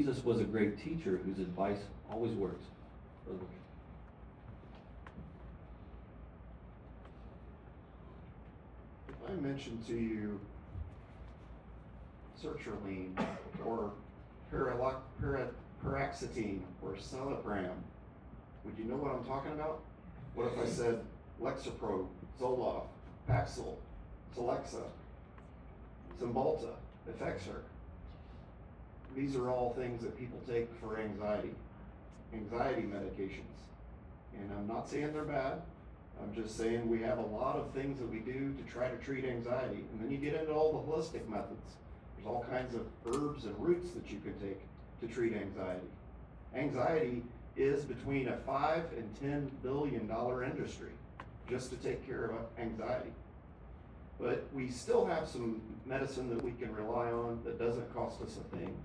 Jesus was a great teacher whose advice always works. If I mention to you sertraline or paroxetine or Celebram, would you know what I'm talking about? What if I said Lexapro, Zoloft, Paxil, Celexa, Cymbalta, Effexor? These are all things that people take for anxiety medications. And I'm not saying they're bad. I'm just saying we have a lot of things that we do to try to treat anxiety. And then you get into all the holistic methods. There's all kinds of herbs and roots that you can take to treat anxiety. Anxiety is between a $5 and $10 billion industry just to take care of anxiety. But we still have some medicine that we can rely on that doesn't cost us a thing,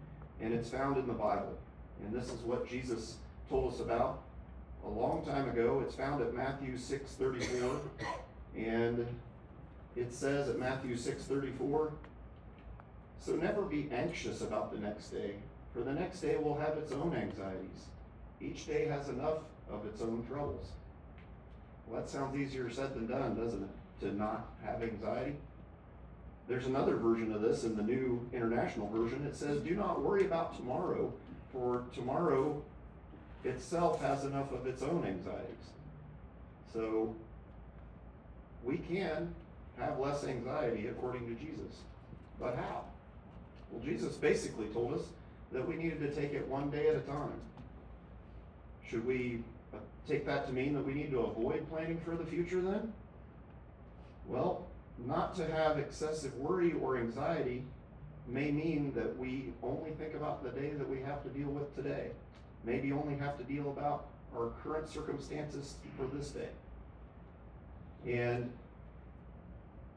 and it's found in the Bible. And this is what Jesus told us about a long time ago. It's found at Matthew 6:34, and it says at Matthew 6:34, "So never be anxious about the next day, for the next day will have its own anxieties. Each day has enough of its own troubles." Well, that sounds easier said than done, doesn't it? To not have anxiety. There's another version of this in the New International Version. It says, "Do not worry about tomorrow, for tomorrow itself has enough of its own anxieties." So we can have less anxiety according to Jesus. But how? Well, Jesus basically told us that we needed to take it one day at a time. Should we take that to mean that we need to avoid planning for the future then? Well, not to have excessive worry or anxiety may mean that we only think about the day that we have to deal with today. Maybe only have to deal about our current circumstances for this day. And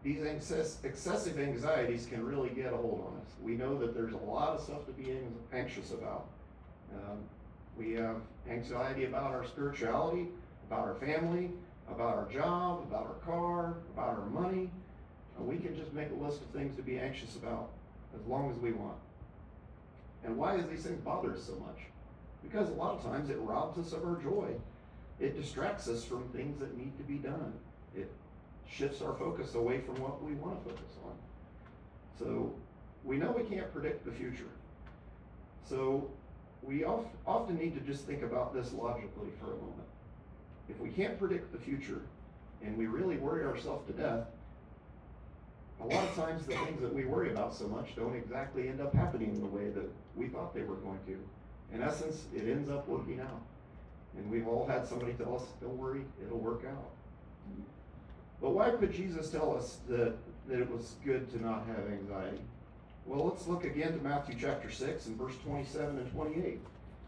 these excessive anxieties can really get a hold on us. We know that there's a lot of stuff to be anxious about. We have anxiety about our spirituality, about our family, about our job, about our car, about our money. We can just make a list of things to be anxious about as long as we want. And why does these things bother us so much? Because a lot of times it robs us of our joy. It distracts us from things that need to be done. It shifts our focus away from what we want to focus on. So we know we can't predict the future. So we often need to just think about this logically for a moment. If we can't predict the future and we really worry ourselves to death, a lot of times the things that we worry about so much don't exactly end up happening the way that we thought they were going to. In essence, it ends up working out. And we've all had somebody tell us, "Don't worry, it'll work out." But why could Jesus tell us that it was good to not have anxiety? Well, let's look again to Matthew chapter 6 and verse 27 and 28.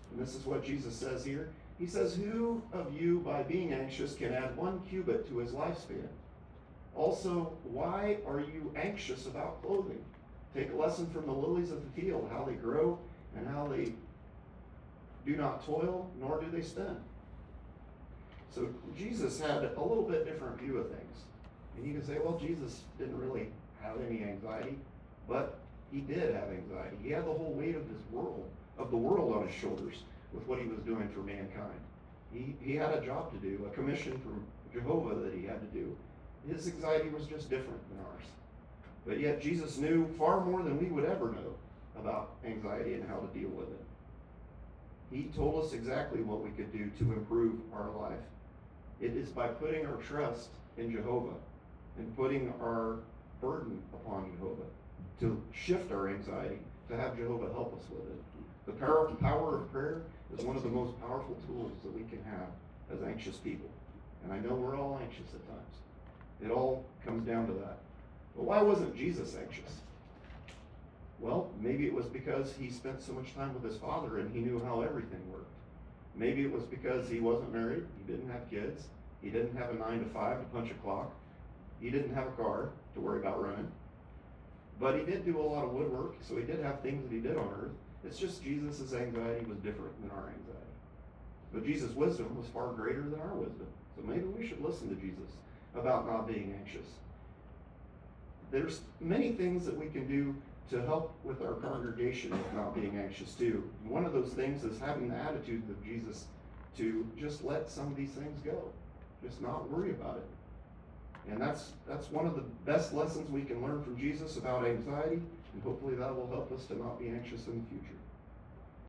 And this is what Jesus says here. He says, "Who of you, by being anxious, can add 1 cubit to his lifespan? Also, why are you anxious about clothing? Take a lesson from the lilies of the field, how they grow and how they do not toil, nor do they spin." So Jesus had a little bit different view of things. And you can say, well, Jesus didn't really have any anxiety, but he did have anxiety. He had the whole weight of the world on his shoulders with what he was doing for mankind. He had a job to do, a commission from Jehovah that he had to do. His anxiety was just different than ours. But yet Jesus knew far more than we would ever know about anxiety and how to deal with it. He told us exactly what we could do to improve our life. It is by putting our trust in Jehovah and putting our burden upon Jehovah to shift our anxiety, to have Jehovah help us with it. The power of prayer is one of the most powerful tools that we can have as anxious people. And I know we're all anxious at times. It all comes down to that. But why wasn't Jesus anxious? Well, maybe it was because he spent so much time with his Father and he knew how everything worked. Maybe it was because he wasn't married, he didn't have kids, he didn't have a 9 to 5 to punch a clock, he didn't have a car to worry about running. But he did do a lot of woodwork, so he did have things that he did on earth. It's just Jesus' anxiety was different than our anxiety. But Jesus' wisdom was far greater than our wisdom. So maybe we should listen to Jesus about not being anxious. There's many things that we can do to help with our congregation with not being anxious too. And one of those things is having the attitude of Jesus to just let some of these things go, just not worry about it. And that's one of the best lessons we can learn from Jesus about anxiety, and hopefully that will help us to not be anxious in the future.